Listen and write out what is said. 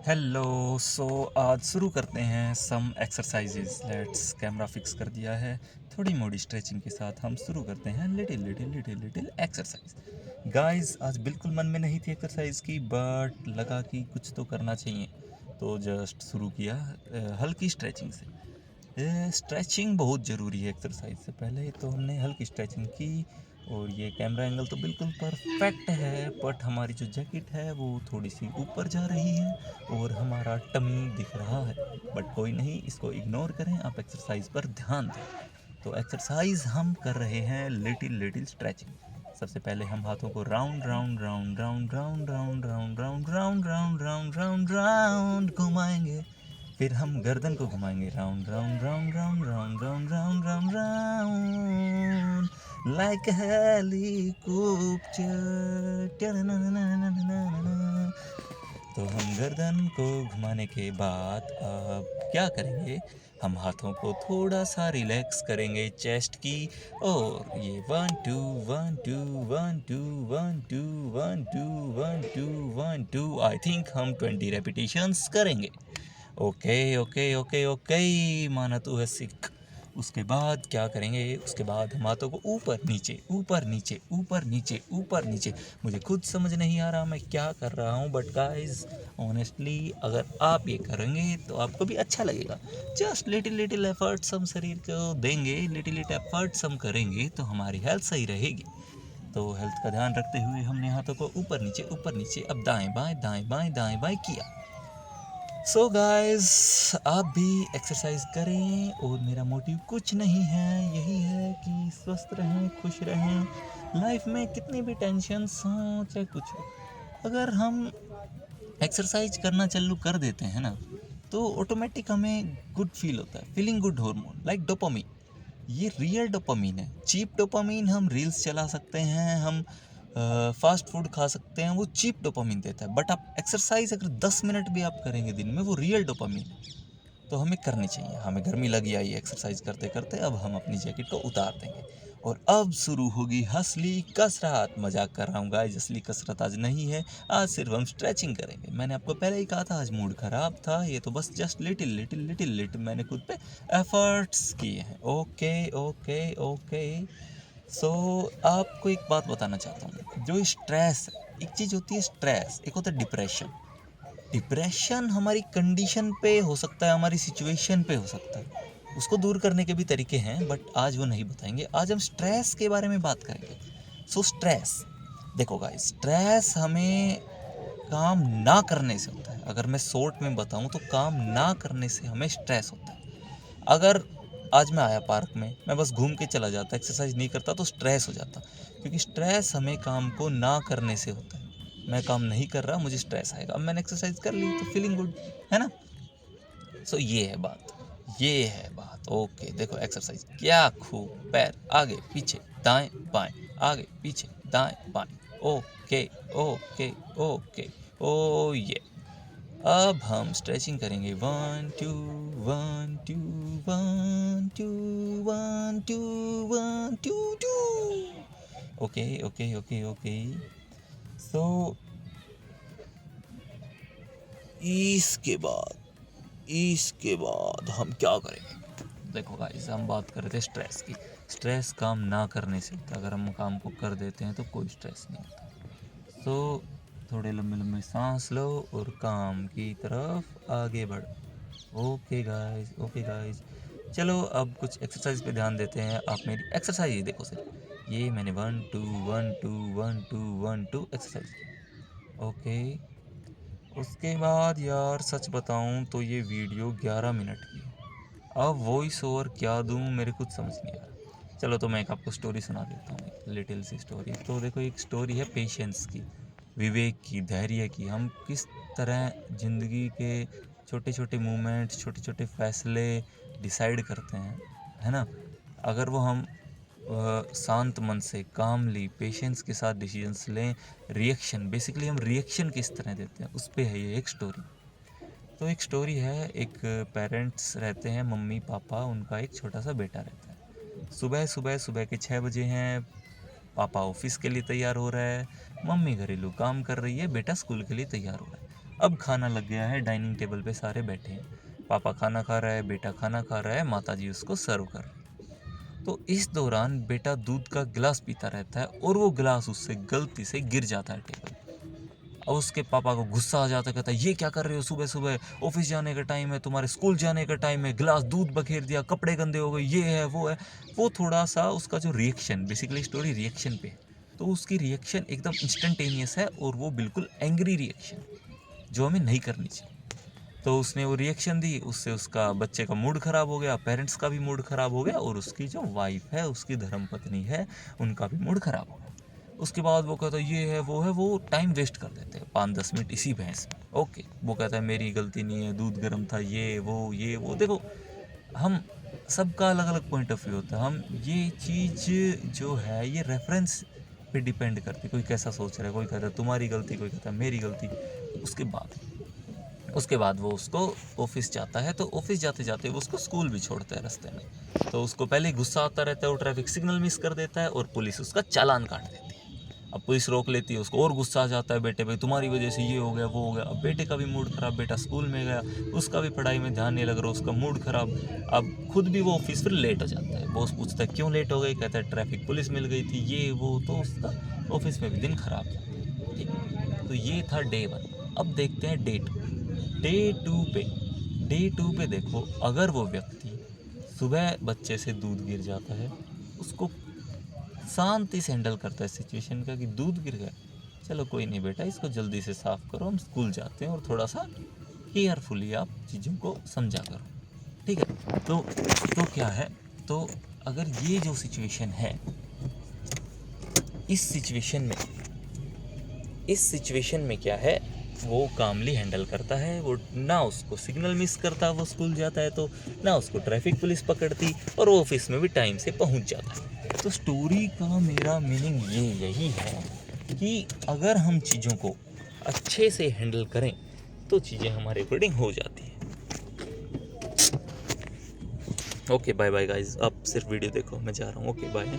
Hello. आज शुरू करते हैं सम एक्सरसाइजेज। लेट्स कैमरा फिक्स कर दिया है। थोड़ी मोड़ी स्ट्रेचिंग के साथ हम शुरू करते हैं little little little little exercise. Guys आज बिल्कुल मन में नहीं थी एक्सरसाइज की, बट लगा कि कुछ तो करना चाहिए, तो जस्ट शुरू किया हल्की स्ट्रेचिंग से। स्ट्रेचिंग बहुत ज़रूरी है एक्सरसाइज से पहले, तो हमने हल्की स्ट्रेचिंग की। और ये कैमरा एंगल तो बिल्कुल परफेक्ट है, बट हमारी जो जैकेट है वो थोड़ी सी ऊपर जा रही है और हमारा टमी दिख रहा है। बट कोई नहीं, इसको इग्नोर करें, आप एक्सरसाइज पर ध्यान दें। तो एक्सरसाइज हम कर रहे हैं लिटिल लिटिल स्ट्रेचिंग। सबसे पहले हम हाथों को round round round round round round round round round round round round round घुमाएंगे। फिर हम गर्दन को घुमाएंगे round round round round round round round round round like helicopter. तो हम गर्दन को घुमाने के बाद अब क्या करेंगे, हम हाथों को थोड़ा सा रिलैक्स करेंगे चेस्ट की। और ये 1 2 1 2 1 2 1 2 1 2 1 2 1 2 आई थिंक हम 20 रेपिटेशंस करेंगे। ओके ओके ओके ओके, माना तू है सिख। उसके बाद क्या करेंगे, उसके बाद हम हाथों को ऊपर नीचे ऊपर नीचे ऊपर नीचे ऊपर नीचे। मुझे खुद समझ नहीं आ रहा मैं क्या कर रहा हूँ, बट गाइस ऑनेस्टली अगर आप ये करेंगे तो आपको भी अच्छा लगेगा। जस्ट लिटिल लिटिल एफर्ट्स हम शरीर को देंगे, लिटिल लिटिल एफर्ट्स हम करेंगे तो हमारी हेल्थ सही रहेगी। तो हेल्थ का ध्यान रखते हुए हमने हाथों को ऊपर नीचे अब दाएं बाएं किया। सो गाइस आप भी एक्सरसाइज करें, और मेरा मोटिव कुछ नहीं है, यही है कि स्वस्थ रहें, खुश रहें। लाइफ में कितनी भी टेंशन्स हों चाहे कुछ हो, अगर हम एक्सरसाइज करना चालू कर देते हैं ना, तो ऑटोमेटिक हमें गुड फील होता है, feeling good hormone like dopamine. ये रियल डोपामीन है। चीप डोपामीन हम रील्स चला सकते हैं, हम फास्ट फूड खा सकते हैं, वो चीप डोपामीन देता है। बट आप एक्सरसाइज अगर 10 मिनट भी आप करेंगे दिन में, वो रियल डोपामीन है। तो हमें करनी चाहिए। हमें गर्मी लगी आई है एक्सरसाइज करते करते, अब हम अपनी जैकेट को उतार देंगे और अब शुरू होगी असली कसरत। मजाक कर रहा हूँ गाइस, असली कसरत आज नहीं है, आज सिर्फ हम स्ट्रेचिंग करेंगे। मैंने आपको पहले ही कहा था आज मूड खराब था, ये तो बस just little little little little मैंने खुद पे एफर्ट्स किए हैं। Okay okay okay. सो आपको एक बात बताना चाहता हूँ, जो स्ट्रेस, एक चीज़ होती है स्ट्रेस, एक होता है डिप्रेशन। डिप्रेशन हमारी कंडीशन पे हो सकता है, हमारी सिचुएशन पे हो सकता है, उसको दूर करने के भी तरीके हैं, बट आज वो नहीं बताएंगे। आज हम स्ट्रेस के बारे में बात करेंगे। सो स्ट्रेस, देखो गाइस, स्ट्रेस हमें काम ना करने से होता है। अगर मैं शॉर्ट में बताऊं तो काम ना करने से हमें स्ट्रेस होता है। अगर आज मैं आया पार्क में, मैं बस घूम के चला जाता, एक्सरसाइज नहीं करता, तो स्ट्रेस हो जाता। क्योंकि स्ट्रेस हमें काम को ना करने से होता है। मैं काम नहीं कर रहा, मुझे स्ट्रेस आएगा। अब मैंने एक्सरसाइज कर ली तो फीलिंग गुड, है ना। सो ये है बात, ये है बात। ओके देखो एक्सरसाइज क्या खूब, पैर आगे पीछे दाएं बाएं, आगे पीछे दाएं बाएं। Okay okay okay. ओ ये, अब हम स्ट्रेचिंग करेंगे। 1 2 1 2 1 2 1 2 1 2 2। Okay okay okay okay. So इसके बाद हम क्या करेंगे, देखो गाइस हम बात कर रहे थे स्ट्रेस की। स्ट्रेस काम ना करने से होता है, अगर हम काम को कर देते हैं तो कोई स्ट्रेस नहीं होता। तो थोड़े लंबे लंबे सांस लो और काम की तरफ आगे बढ़ो। Okay guys okay guys. चलो अब कुछ एक्सरसाइज पे ध्यान देते हैं। आप मेरी एक्सरसाइज ही देखो सिर्फ, ये मैंने 1 2 1 2 1 2 1 2 एक्सरसाइज की। ओके, उसके बाद यार सच बताऊं तो ये वीडियो 11 मिनट की है। अब वॉइस ओवर क्या दूं, मेरे कुछ समझ नहीं आ रहा। चलो तो मैं एक आपको स्टोरी सुना देता हूँ, एक लिटिल सी स्टोरी। तो देखो एक स्टोरी है पेशेंस की, विवेक की, धैर्य की। हम किस तरह ज़िंदगी के छोटे छोटे मूवमेंट्स, छोटे छोटे फैसले डिसाइड करते हैं, है ना। अगर वो हम शांत मन से, कामली, पेशेंस के साथ डिसीजंस लें। रिएक्शन, बेसिकली हम रिएक्शन किस तरह देते हैं, उस पे है ये एक स्टोरी। तो एक स्टोरी है, एक पेरेंट्स रहते हैं, मम्मी पापा, उनका एक छोटा सा बेटा रहता है। सुबह के 6 बजे हैं, पापा ऑफिस के लिए तैयार हो रहा है, मम्मी घरेलू काम कर रही है, बेटा स्कूल के लिए तैयार हो रहा है। अब खाना लग गया है, डाइनिंग टेबल पे सारे बैठे हैं, पापा खाना खा रहा है, बेटा खाना खा रहा है, माता जी उसको सर्व कर रही है। तो इस दौरान बेटा दूध का गिलास पीता रहता है और वो गिलास उससे गलती से गिर जाता है टेबल। अब उसके पापा को गुस्सा आ जाता है, कहता है ये क्या कर रहे हो, सुबह सुबह ऑफिस जाने का टाइम है, तुम्हारे स्कूल जाने का टाइम है, गिलास दूध बखेर दिया, कपड़े गंदे हो गए, ये है वो है। वो थोड़ा सा उसका जो रिएक्शन, बेसिकली स्टोरी रिएक्शन पे है, तो उसकी रिएक्शन एकदम इंस्टेंटेनियस है और वो बिल्कुल एंग्री रिएक्शन, जो हमें नहीं करनी चाहिए। तो उसने वो रिएक्शन दी, उससे उसका बच्चे का मूड ख़राब हो गया, पेरेंट्स का भी मूड ख़राब हो गया और उसकी जो वाइफ है, उसकी धर्मपत्नी है, उनका भी मूड ख़राब हो गया। उसके बाद वो कहता है ये है वो टाइम वेस्ट कर देते हैं 5-10 मिनट इसी बहस में। ओके, वो कहता है मेरी गलती नहीं है, दूध गर्म था, ये वो देखो, हम सबका अलग अलग पॉइंट ऑफ व्यू होता है। हम ये चीज़ जो है ये रेफरेंस पे डिपेंड करती है, कोई कैसा सोच रहा है, कोई कहता है तुम्हारी गलती, कोई कहता है मेरी गलती। उसके बाद वो उसको ऑफिस जाता है, तो ऑफिस जाते जाते वो उसको स्कूल भी छोड़ता है रास्ते में। तो उसको पहले ही गुस्सा आता रहता है, वो ट्रैफिक सिग्नल मिस कर देता है और पुलिस उसका चालान काट देती है। अब पुलिस रोक लेती है, उसको और गुस्सा आ जाता है, बेटे भाई तुम्हारी वजह से ये हो गया वो हो गया। अब बेटे का भी मूड खराब, बेटा स्कूल में गया, उसका भी पढ़ाई में ध्यान नहीं लग रहा, उसका मूड खराब। अब खुद भी वो ऑफिस फिर लेट हो जाता है, बॉस पूछता है क्यों लेट हो गई, कहता है ट्रैफिक पुलिस मिल गई थी, ये वो, तो उसका ऑफिस में भी दिन खराब जाता है। ठीक है, तो ये था डे 1। अब देखते हैं डे 2। डे 2 पे देखो, अगर वो व्यक्ति सुबह बच्चे से दूध गिर जाता है, उसको शांति से हैंडल करता है सिचुएशन का कि दूध गिर गया, चलो कोई नहीं बेटा, इसको जल्दी से साफ करो, हम स्कूल जाते हैं, और थोड़ा सा केयरफुली आप चीज़ों को समझा करो। ठीक है, तो क्या है, तो अगर ये जो सिचुएशन है, इस सिचुएशन में क्या है, वो कामली हैंडल करता है, वो ना उसको सिग्नल मिस करता, वो स्कूल जाता है तो, ना उसको ट्रैफिक पुलिस पकड़ती, और वो ऑफिस में भी टाइम से पहुंच जाता है। तो स्टोरी का मेरा मीनिंग यही है कि अगर हम चीज़ों को अच्छे से हैंडल करें तो चीज़ें हमारे अकॉर्डिंग हो जाती हैं। ओके बाय बाय गाइज, आप सिर्फ वीडियो देखो, मैं जा रहा हूँ, ओके बाय।